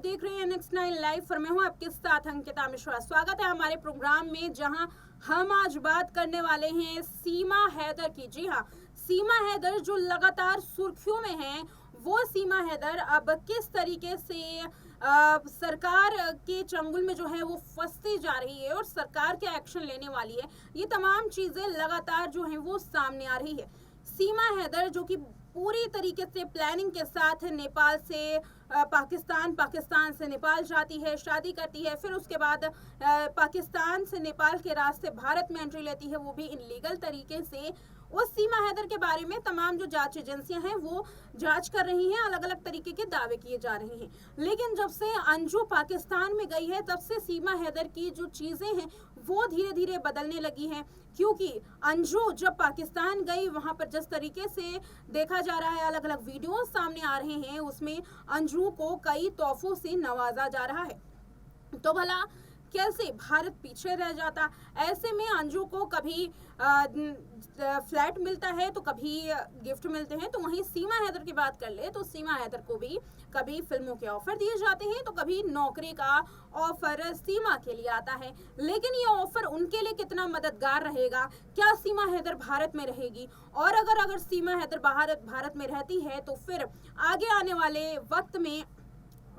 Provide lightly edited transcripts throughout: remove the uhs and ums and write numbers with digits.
देख रहे हैं नेक्स्ट 9 लाइव और मैं हूं आपके साथ अंकिता मिश्रा। स्वागत है हमारे प्रोग्राम में, जहां हम आज बात करने वाले हैं सीमा हैदर की। जी हां, सीमा हैदर जो लगातार सुर्खियों में है, वो सीमा हैदर अब किस तरीके से सरकार के चंगुल में जो है वो फंसती जा रही है और सरकार क्या एक्शन लेने वाली है, ये तमाम चीजें लगातार जो है वो सामने आ रही है। सीमा हैदर जो कि पूरी तरीके से प्लानिंग के साथ नेपाल से पाकिस्तान, पाकिस्तान से नेपाल जाती है, शादी करती है, फिर उसके बाद पाकिस्तान से नेपाल के रास्ते भारत में एंट्री लेती है, वो भी इनलीगल तरीके से। उस सीमा हैदर के बारे में तमाम जो जांच एजेंसियां हैं वो जांच कर रही हैं, अलग अलग तरीके के दावे किए जा रहे हैं। लेकिन जब से अंजू पाकिस्तान में गई है, तब से सीमा हैदर की जो चीजें हैं वो धीरे धीरे बदलने लगी हैं, क्योंकि अंजू जब पाकिस्तान गई, वहां पर जिस तरीके से देखा जा रहा है, अलग अलग वीडियो सामने आ रहे हैं, उसमें अंजू को कई तोहफों से नवाजा जा रहा है। तो भला कैसे भारत पीछे रह जाता? ऐसे में अंजू को कभी फ्लैट मिलता है तो कभी गिफ्ट मिलते हैं। तो वहीं सीमा हैदर की बात कर ले तो सीमा हैदर को भी कभी फिल्मों के ऑफर दिए जाते हैं, तो कभी नौकरी का ऑफर सीमा के लिए आता है। लेकिन ये ऑफर उनके लिए कितना मददगार रहेगा? क्या सीमा हैदर भारत में रहेगी? और अगर सीमा हैदर भारत में रहती है तो फिर आगे आने वाले वक्त में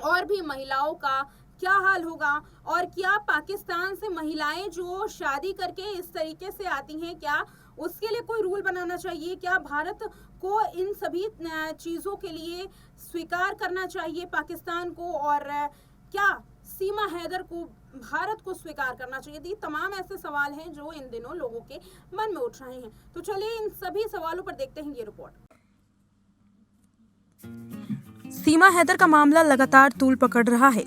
और भी महिलाओं का क्या हाल होगा? और क्या पाकिस्तान से महिलाएं जो शादी करके इस तरीके से आती हैं, क्या उसके लिए कोई रूल बनाना चाहिए? क्या भारत को इन सभी चीजों के लिए स्वीकार करना चाहिए पाकिस्तान को? और क्या सीमा हैदर को भारत को स्वीकार करना चाहिए? ये तमाम ऐसे सवाल हैं जो इन दिनों लोगों के मन में उठ रहे हैं। तो चलिए इन सभी सवालों पर देखते हैं ये रिपोर्ट। सीमा हैदर का मामला लगातार तूल पकड़ रहा है।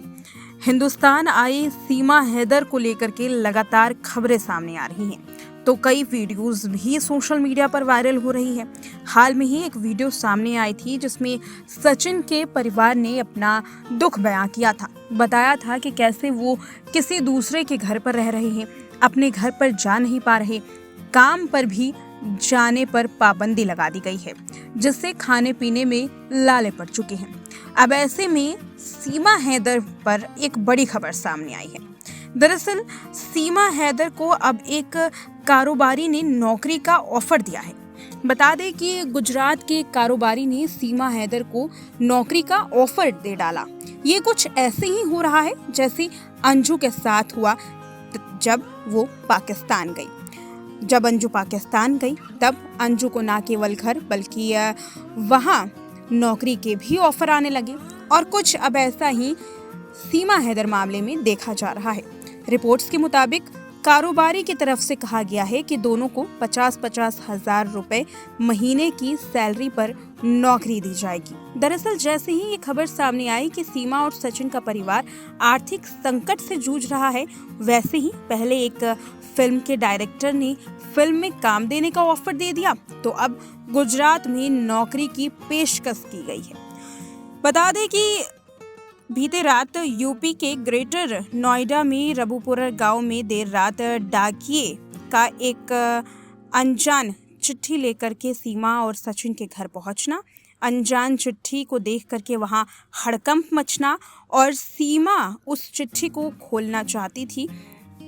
हिंदुस्तान आई सीमा हैदर को लेकर के लगातार खबरें सामने आ रही हैं, तो कई वीडियोस भी सोशल मीडिया पर वायरल हो रही है। हाल में ही एक वीडियो सामने आई थी जिसमें सचिन के परिवार ने अपना दुख बयां किया था। बताया था कि कैसे वो किसी दूसरे के घर पर रह रहे हैं, अपने घर पर जा नहीं पा रहे, काम पर भी जाने पर पाबंदी लगा दी गई है, जिससे खाने पीने में लाले पड़ चुके हैं। अब ऐसे में सीमा हैदर पर एक बड़ी खबर सामने आई है। दरअसल सीमा हैदर को अब एक कारोबारी ने नौकरी का ऑफर दिया है। बता दें कि गुजरात के कारोबारी ने सीमा हैदर को नौकरी का ऑफर दे डाला। ये कुछ ऐसे ही हो रहा है जैसे अंजू के साथ हुआ जब वो पाकिस्तान गई। जब अंजू पाकिस्तान गई तब अंजू को ना केवल घर बल्कि वहाँ नौकरी के भी ऑफर आने लगे, और कुछ अब ऐसा ही सीमा हैदर मामले में देखा जा रहा है। रिपोर्ट्स के मुताबिक कारोबारी की तरफ से कहा गया है कि दोनों को 50-50 हजार रुपए महीने की सैलरी पर नौकरी दी जाएगी। दरअसल जैसे ही ये खबर सामने आई कि सीमा और सचिन का परिवार आर्थिक संकट से जूझ रहा है, वैसे ही पहले एक फिल्म के डायरेक्टर ने फिल्म में काम देने का ऑफर दे दिया, तो अब गुजरात में नौकरी की पेशकश की गई है। बता दें कि बीते रात यूपी के ग्रेटर नोएडा में रबुपुर गांव में देर रात डाकिये का एक अनजान चिट्ठी लेकर के सीमा और सचिन के घर पहुंचना, अनजान चिट्ठी को देख करके वहां हड़कंप मचना, और सीमा उस चिट्ठी को खोलना चाहती थी,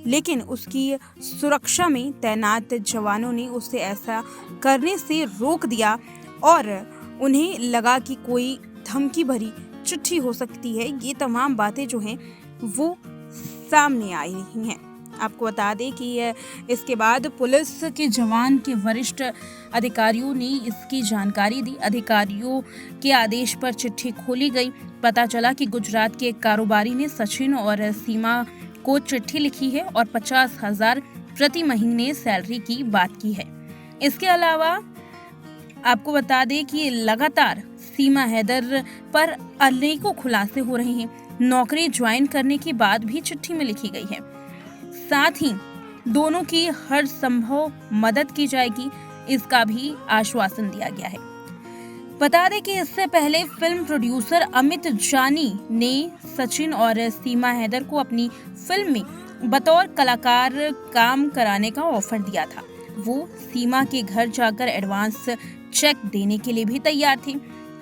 लेकिन उसकी सुरक्षा में तैनात जवानों ने उसे ऐसा करने से रोक दिया, और उन्हें लगा कि कोई धमकी भरी चिट्ठी हो सकती है। ये तमाम बातें जो हैं वो सामने आई रही हैं। आपको बता दें कि इसके बाद पुलिस के जवान के वरिष्ठ अधिकारियों ने इसकी जानकारी दी। अधिकारियों के आदेश पर चिट्ठी खोली गई। पता चला कि गुजरात के एक कारोबारी ने सचिन और सीमा को चिट्ठी लिखी है और 50,000 प्रति महीने सैलरी की बात की है। इसके अलावा आपको बता दें कि लगातार सीमा हैदर पर अनेकों खुलासे हो रहे हैं। नौकरी ज्वाइन करने के बाद भी चिट्ठी में लिखी गई है। साथ ही दोनों की हर संभव मदद की जाएगी, इसका भी आश्वासन दिया गया है। बता दें कि इससे पहले फिल्म प्रोड्यूसर अमित जानी ने सचिन और सीमा हैदर को अपनी फिल्म में बतौर कलाकार काम कराने का ऑफर दिया था। वो सीमा के घर जाकर एडवांस चेक देने के लिए भी तैयार थे।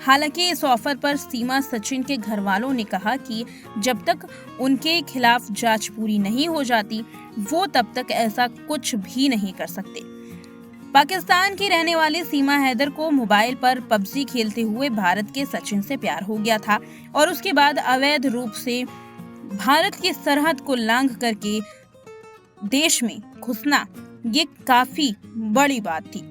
हालांकि इस ऑफर पर सीमा सचिन के घर वालों ने कहा कि जब तक उनके खिलाफ जांच पूरी नहीं हो जाती वो तब तक ऐसा कुछ भी नहीं कर सकते। पाकिस्तान की रहने वाली सीमा हैदर को मोबाइल पर पबजी खेलते हुए भारत के सचिन से प्यार हो गया था और उसके बाद अवैध रूप से भारत की सरहद को लांघ करके देश में घुसना ये काफी बड़ी बात थी।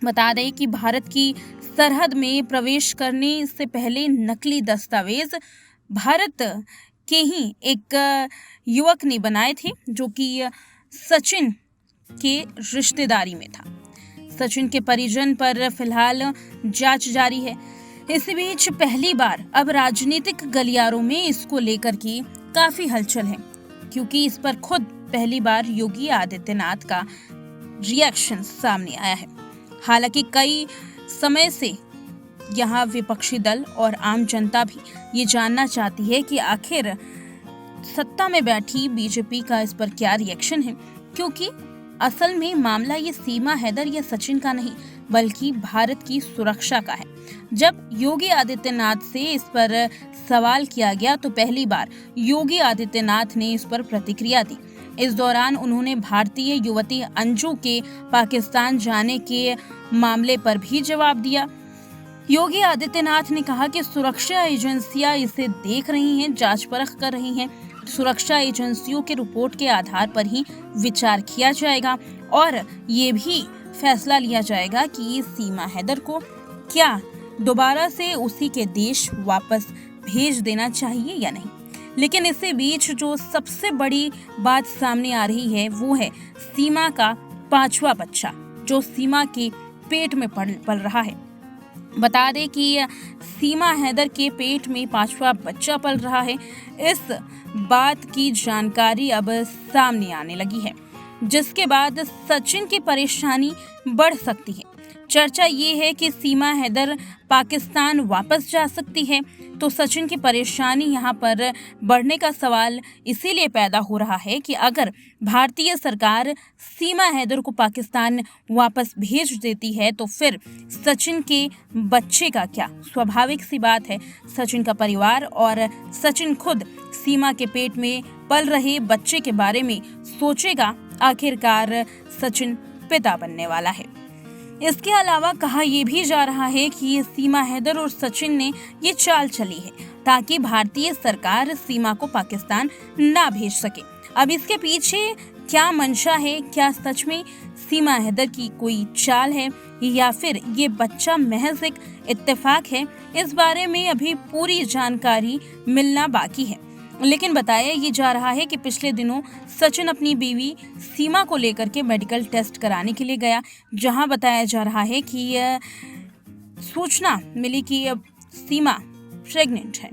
बता दें कि भारत की सरहद में प्रवेश करने से पहले नकली दस्तावेज भारत के ही एक युवक ने बनाए थे जो कि सचिन के रिश्तेदारी में था। सचिन के परिजन पर फिलहाल जांच जारी है। इस बीच पहली बार अब राजनीतिक गलियारों में इसको लेकर के काफी हलचल है, क्योंकि इस पर खुद पहली बार योगी आदित्यनाथ का रिएक्शन सामने आया है। हालांकि कई समय से यहाँ विपक्षी दल और आम जनता भी ये जानना चाहती है कि आखिर सत्ता में बैठी बीजेपी का इस पर क्या रिएक्शन है, क्योंकि असल में मामला ये सीमा हैदर या सचिन का नहीं बल्कि भारत की सुरक्षा का है। जब योगी आदित्यनाथ से इस पर सवाल किया गया तो पहली बार योगी आदित्यनाथ ने इस पर प्रतिक्रिया दी। इस दौरान उन्होंने भारतीय युवती अंजू के पाकिस्तान जाने के मामले पर भी जवाब दिया। योगी आदित्यनाथ ने कहा कि सुरक्षा एजेंसियां इसे देख रही हैं, जांच परख कर रही हैं। सुरक्षा एजेंसियों के रिपोर्ट के आधार पर ही विचार किया जाएगा और ये भी फैसला लिया जाएगा कि सीमा हैदर को क्या दोबारा से उसी के देश वापस भेज देना चाहिए या नहीं। लेकिन इसी बीच जो सबसे बड़ी बात सामने आ रही है वो है सीमा का 5वां बच्चा जो सीमा के पेट में पल रहा है। बता दें कि सीमा हैदर के पेट में 5वां बच्चा पल रहा है। इस बात की जानकारी अब सामने आने लगी है, जिसके बाद सचिन की परेशानी बढ़ सकती है। चर्चा ये है कि सीमा हैदर पाकिस्तान वापस जा सकती है, तो सचिन की परेशानी यहाँ पर बढ़ने का सवाल इसीलिए पैदा हो रहा है कि अगर भारतीय सरकार सीमा हैदर को पाकिस्तान वापस भेज देती है तो फिर सचिन के बच्चे का क्या। स्वाभाविक सी बात है, सचिन का परिवार और सचिन खुद सीमा के पेट में पल रहे बच्चे के बारे में सोचेगा। आखिरकार सचिन पिता बनने वाला है। इसके अलावा कहा यह भी जा रहा है कि सीमा हैदर और सचिन ने ये चाल चली है ताकि भारतीय सरकार सीमा को पाकिस्तान ना भेज सके। अब इसके पीछे क्या मंशा है, क्या सच में सीमा हैदर की कोई चाल है या फिर ये बच्चा महज एक इत्तेफाक है, इस बारे में अभी पूरी जानकारी मिलना बाकी है। लेकिन बताया ये जा रहा है कि पिछले दिनों सचिन अपनी बीवी सीमा को लेकर के मेडिकल टेस्ट कराने के लिए गया, जहां बताया जा रहा है कि सूचना मिली कि सीमा प्रेग्नेंट है।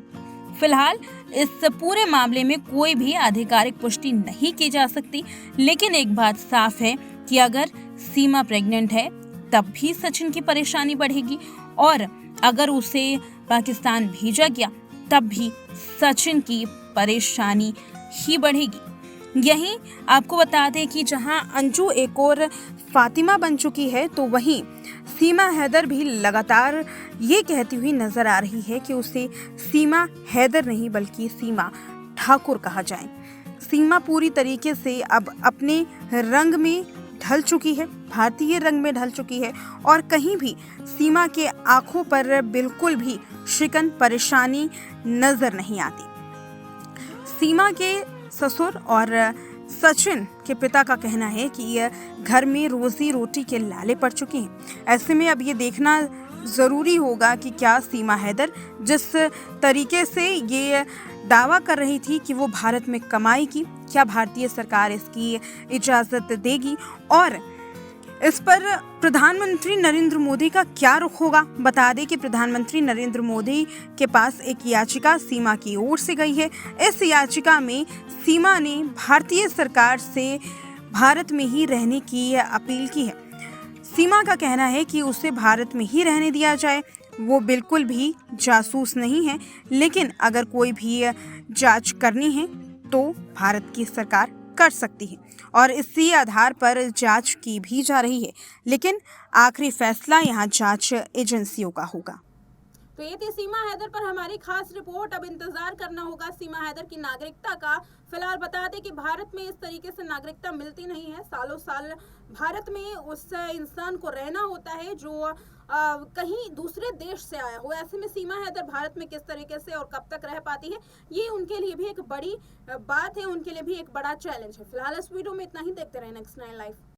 फिलहाल इस पूरे मामले में कोई भी आधिकारिक पुष्टि नहीं की जा सकती, लेकिन एक बात साफ है कि अगर सीमा प्रेग्नेंट है तब भी सचिन की परेशानी बढ़ेगी और अगर उसे पाकिस्तान भेजा गया तब भी सचिन की परेशानी ही बढ़ेगी। यहीं आपको बता दें कि जहां अंजू एक और फातिमा बन चुकी है, तो वहीं सीमा हैदर भी लगातार ये कहती हुई नजर आ रही है कि उसे सीमा हैदर नहीं बल्कि सीमा ठाकुर कहा जाए। सीमा पूरी तरीके से अब अपने रंग में ढल चुकी है, भारतीय रंग में ढल चुकी है और कहीं भी सीमा के आंखों पर बिल्कुल भी शिकन परेशानी नजर नहीं आती। सीमा के ससुर और सचिन के पिता का कहना है कि घर में रोजी रोटी के लाले पड़ चुके हैं। ऐसे में अब ये देखना ज़रूरी होगा कि क्या सीमा हैदर जिस तरीके से ये दावा कर रही थी कि वो भारत में कमाएगी, क्या भारतीय सरकार इसकी इजाज़त देगी और इस पर प्रधानमंत्री नरेंद्र मोदी का क्या रुख होगा। बता दें कि प्रधानमंत्री नरेंद्र मोदी के पास एक याचिका सीमा की ओर से गई है। इस याचिका में सीमा ने भारतीय सरकार से भारत में ही रहने की अपील की है। सीमा का कहना है कि उसे भारत में ही रहने दिया जाए, वो बिल्कुल भी जासूस नहीं है, लेकिन अगर कोई भी जांच करनी है तो भारत की सरकार कर सकती है और इसी आधार पर जांच की भी जा रही है, लेकिन आखिरी फैसला यहाँ जांच एजेंसियों का होगा। तो ये थी सीमा हैदर पर हमारी खास रिपोर्ट। अब इंतजार करना होगा सीमा हैदर की नागरिकता का। फिलहाल बता दें कि भारत में इस तरीके से नागरिकता मिलती नहीं है। सालों साल भारत में उस इंसान को रहना होता है जो कहीं दूसरे देश से आया हो। ऐसे में सीमा हैदर भारत में किस तरीके से और कब तक रह पाती है, ये उनके लिए भी एक बड़ी बात है, उनके लिए भी एक बड़ा चैलेंज है। फिलहाल इस वीडियो में इतना ही। देखते रहे नेक्स्ट 9 लाइव।